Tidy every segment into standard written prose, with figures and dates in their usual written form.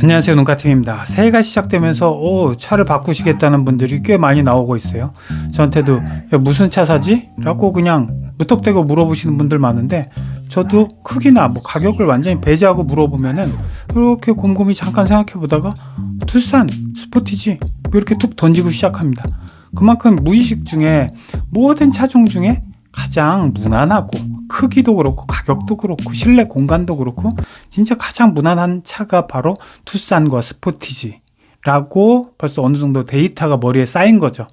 안녕하세요, 눈까팀입니다. 새해가 시작되면서 차를 바꾸시겠다는 분들이 꽤 많이 나오고 있어요. 저한테도 야, 무슨 차 사지? 라고 그냥 무턱대고 물어보시는 분들 많은데, 저도 크기나 뭐 가격을 완전히 배제하고 물어보면은 이렇게 곰곰이 잠깐 생각해 보다가 투싼, 스포티지 뭐 이렇게 툭 던지고 시작합니다. 그만큼 무의식 중에 모든 차종 중에 가장 무난하고 크기도 그렇고 가격도 그렇고 실내 공간도 그렇고 진짜 가장 무난한 차가 바로 투싼과 스포티지라고 벌써 어느 정도 데이터가 머리에 쌓인 거죠.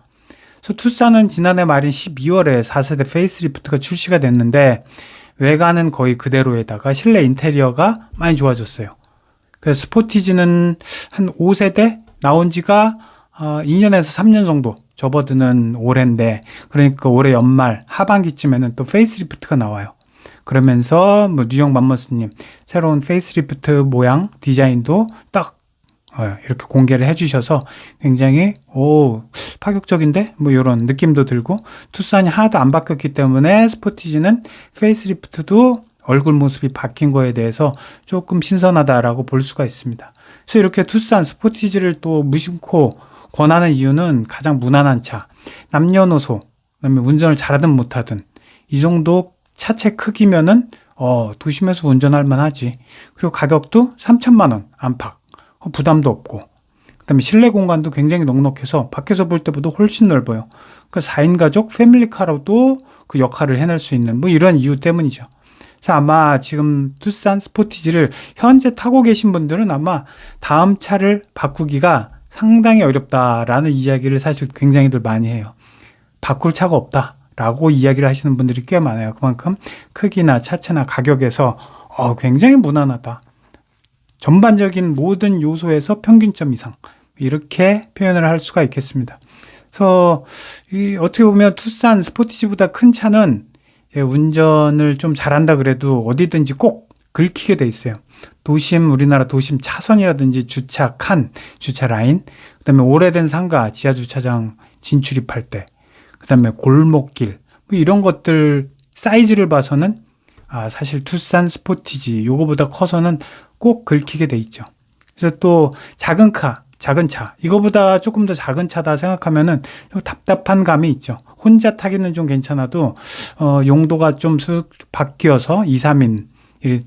그래서 투싼은 지난해 말인 12월에 4세대 페이스리프트가 출시가 됐는데 외관은 거의 그대로에다가 실내 인테리어가 많이 좋아졌어요. 그래서 스포티지는 한 5세대 나온 지가 2년에서 3년 정도 접어드는 올해인데, 그러니까 올해 연말 하반기쯤에는 또 페이스리프트가 나와요. 그러면서 뭐 뉴욕 맘머스님 새로운 페이스리프트 모양 디자인도 딱 이렇게 공개를 해주셔서 굉장히 파격적인데 뭐 이런 느낌도 들고, 투싼이 하나도 안 바뀌었기 때문에 스포티지는 페이스리프트도 얼굴 모습이 바뀐 거에 대해서 조금 신선하다라고 볼 수가 있습니다. 그래서 이렇게 투싼 스포티지를 또 무심코 권하는 이유는 가장 무난한 차, 남녀노소, 그다음에 운전을 잘하든 못하든 이 정도 차체 크기면은 도심에서 운전할 만하지. 그리고 가격도 3천만 원 안팎, 부담도 없고, 그다음에 실내 공간도 굉장히 넉넉해서 밖에서 볼 때보다 훨씬 넓어요. 그 4인 가족 패밀리카로도 그 역할을 해낼 수 있는 뭐 이런 이유 때문이죠. 그래서 아마 지금 투싼 스포티지를 현재 타고 계신 분들은 아마 다음 차를 바꾸기가 상당히 어렵다라는 이야기를 사실 굉장히들 많이 해요. 바꿀 차가 없다라고 이야기를 하시는 분들이 꽤 많아요. 그만큼 크기나 차체나 가격에서 굉장히 무난하다. 전반적인 모든 요소에서 평균점 이상, 이렇게 표현을 할 수가 있겠습니다. 그래서 어떻게 보면 투싼 스포티지보다 큰 차는 운전을 좀 잘한다 그래도 어디든지 꼭 긁히게 돼 있어요. 우리나라 도심 차선이라든지 주차 칸, 주차 라인, 그다음에 오래된 상가, 지하 주차장 진출입할 때, 그다음에 골목길, 뭐 이런 것들 사이즈를 봐서는 사실 투싼 스포티지 요거보다 커서는 꼭 긁히게 돼 있죠. 그래서 또 작은 차, 이거보다 조금 더 작은 차다 생각하면은 좀 답답한 감이 있죠. 혼자 타기는 좀 괜찮아도 용도가 좀 쓱 바뀌어서 2, 3인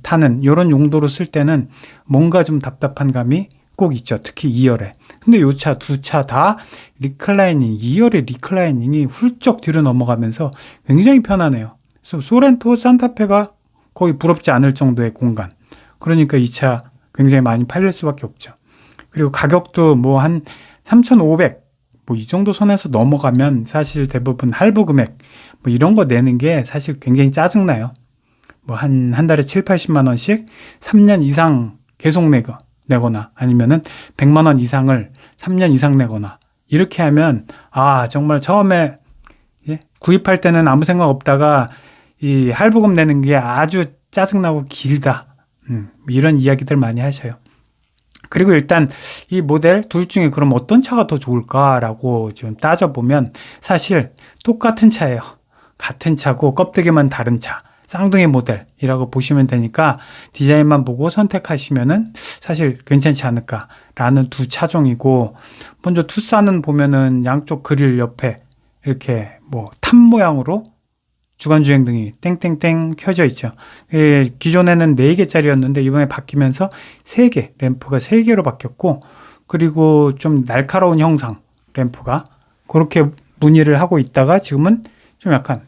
타는 이런 용도로 쓸 때는 뭔가 좀 답답한 감이 꼭 있죠. 특히 2열에. 근데 요 차, 두 차 다 리클라이닝, 2열의 리클라이닝이 훌쩍 뒤로 넘어가면서 굉장히 편하네요. 그래서 소렌토, 산타페가 거의 부럽지 않을 정도의 공간. 그러니까 이 차 굉장히 많이 팔릴 수밖에 없죠. 그리고 가격도 뭐 한 3,500, 뭐 이 정도 선에서 넘어가면 사실 대부분 할부 금액, 뭐 이런 거 내는 게 사실 굉장히 짜증나요. 뭐 한 달에 7, 80만 원씩 3년 이상 계속 내거나 아니면은 100만 원 이상을 3년 이상 내거나 이렇게 하면 정말 처음에 구입할 때는 아무 생각 없다가 이 할부금 내는 게 아주 짜증나고 길다. 이런 이야기들 많이 하셔요. 그리고 일단 이 모델 둘 중에 그럼 어떤 차가 더 좋을까라고 지금 따져보면 사실 똑같은 차예요. 같은 차고 껍데기만 다른 차. 쌍둥이 모델이라고 보시면 되니까 디자인만 보고 선택하시면은 사실 괜찮지 않을까라는 두 차종이고, 먼저 투싼은 보면은 양쪽 그릴 옆에 이렇게 뭐 탑 모양으로 주간주행등이 땡땡땡 켜져 있죠. 기존에는 4개짜리였는데 이번에 바뀌면서 3개, 램프가 3개로 바뀌었고, 그리고 좀 날카로운 형상 램프가 그렇게 무늬를 하고 있다가 지금은 좀 약간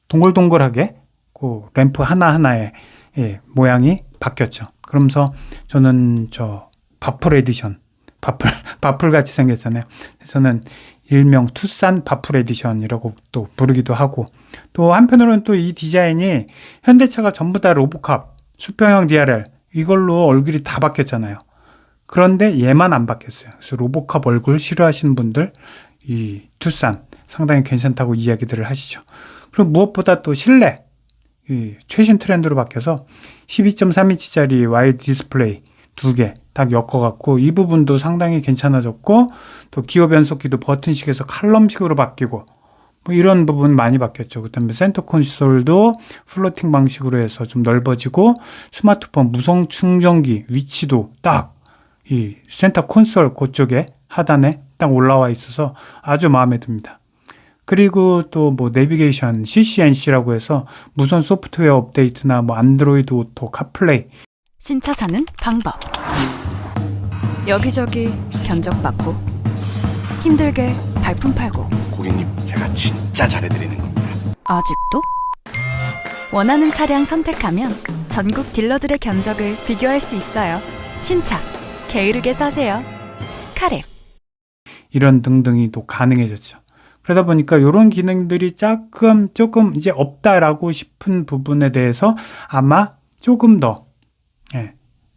동글동글하게 그 램프 하나하나의 모양이 바뀌었죠. 그러면서 저는 바풀 에디션, 바풀 같이 생겼잖아요. 저는 일명 투싼 바풀 에디션이라고 또 부르기도 하고, 또 한편으로는 또 이 디자인이 현대차가 전부 다 로보캅, 수평형 DRL 이걸로 얼굴이 다 바뀌었잖아요. 그런데 얘만 안 바뀌었어요. 그래서 로보캅 얼굴 싫어하시는 분들 이 투싼 상당히 괜찮다고 이야기들을 하시죠. 그리고 무엇보다 또 실내 최신 트렌드로 바뀌어서 12.3인치짜리 와이드 디스플레이 2개 딱 엮어갖고 이 부분도 상당히 괜찮아졌고, 또 기어 변속기도 버튼식에서 칼럼식으로 바뀌고 뭐 이런 부분 많이 바뀌었죠. 그다음에 센터 콘솔도 플로팅 방식으로 해서 좀 넓어지고, 스마트폰 무선 충전기 위치도 딱 이 센터 콘솔 그쪽에 하단에 딱 올라와 있어서 아주 마음에 듭니다. 그리고 또 뭐 내비게이션 CCNC라고 해서 무선 소프트웨어 업데이트나 뭐 안드로이드 오토, 카플레이. 신차 사는 방법. 여기저기 견적받고 힘들게 발품 팔고 고객님, 제가 진짜 잘해드리는 겁니다. 아직도? 원하는 차량 선택하면 전국 딜러들의 견적을 비교할 수 있어요. 신차 게으르게 사세요. 카랩. 이런 등등이 또 가능해졌죠. 그러다 보니까 이런 기능들이 조금 이제 없다라고 싶은 부분에 대해서 아마 조금 더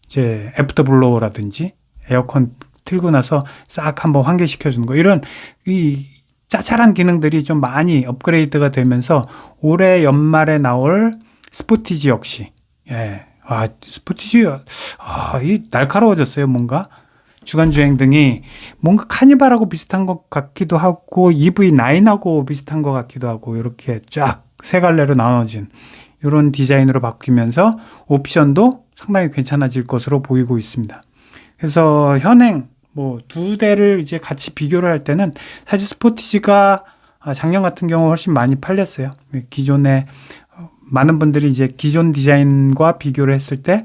이제 애프터블로우라든지 에어컨 틀고 나서 싹 한번 환기시켜 주는 거, 이런 이 짜잘한 기능들이 좀 많이 업그레이드가 되면서 올해 연말에 나올 스포티지 역시 스포티지 이 날카로워졌어요. 뭔가 주간주행 등이 뭔가 카니발하고 비슷한 것 같기도 하고 EV9하고 비슷한 것 같기도 하고 이렇게 쫙 세 갈래로 나눠진 이런 디자인으로 바뀌면서 옵션도 상당히 괜찮아질 것으로 보이고 있습니다. 그래서 현행 뭐 두 대를 이제 같이 비교를 할 때는 사실 스포티지가 작년 같은 경우 훨씬 많이 팔렸어요. 기존에 많은 분들이 이제 기존 디자인과 비교를 했을 때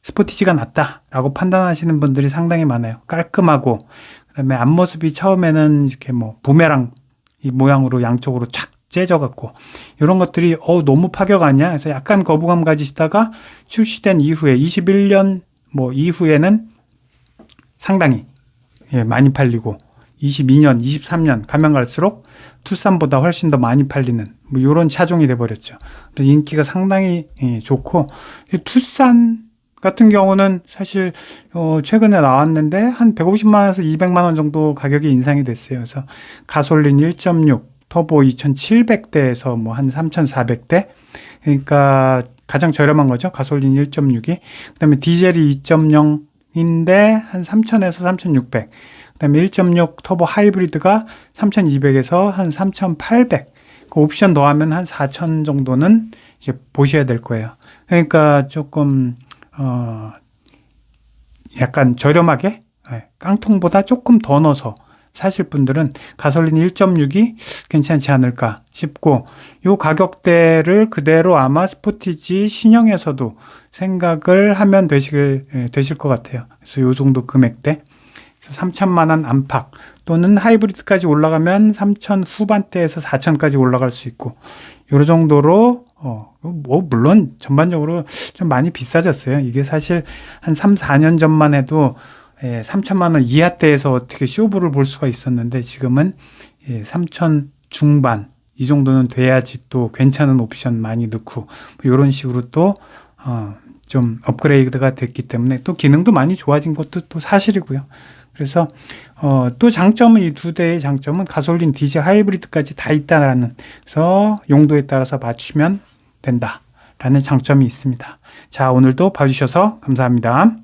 스포티지가 낫다라고 판단하시는 분들이 상당히 많아요. 깔끔하고, 그다음에 앞모습이 처음에는 이렇게 뭐 부메랑 이 모양으로 양쪽으로 착 째져갖고 이런 것들이 너무 파격 아니야? 그래서 약간 거부감 가지시다가 출시된 이후에 21년 뭐 이후에는 상당히 많이 팔리고 22년, 23년 가면 갈수록 투싼보다 훨씬 더 많이 팔리는 뭐 이런 차종이 돼버렸죠. 그래서 인기가 상당히 좋고, 투싼 같은 경우는 사실 최근에 나왔는데 한 150만 원에서 200만 원 정도 가격이 인상이 됐어요. 그래서 가솔린 1.6 터보 2,700대에서 뭐 한 3,400대, 그러니까 가장 저렴한 거죠. 가솔린 1.6이. 그다음에 디젤이 2.0인데 한 3,000에서 3,600. 그다음에 1.6 터보 하이브리드가 3,200에서 한 3,800. 그 옵션 더하면 한 4,000 정도는 이제 보셔야 될 거예요. 그러니까 조금 약간 저렴하게 깡통보다 조금 더 넣어서 사실 분들은 가솔린 1.6이 괜찮지 않을까 싶고, 요 가격대를 그대로 아마 스포티지 신형에서도 생각을 하면 되실 것 같아요. 그래서 요 정도 금액대 3천만 원 안팎, 또는 하이브리드까지 올라가면 3천 후반대에서 4천까지 올라갈 수 있고, 요 정도로 뭐 물론 전반적으로 좀 많이 비싸졌어요. 이게 사실 한 3, 4년 전만 해도 3천만 원 이하대에서 어떻게 쇼부를 볼 수가 있었는데, 지금은 3천 중반 이 정도는 돼야지 또 괜찮은 옵션 많이 넣고 이런 식으로 또 좀 업그레이드가 됐기 때문에 또 기능도 많이 좋아진 것도 또 사실이고요. 그래서 또 장점은, 이 두 대의 장점은 가솔린, 디젤, 하이브리드까지 다 있다라는, 그래서 용도에 따라서 맞추면 된다라는 장점이 있습니다. 자, 오늘도 봐주셔서 감사합니다.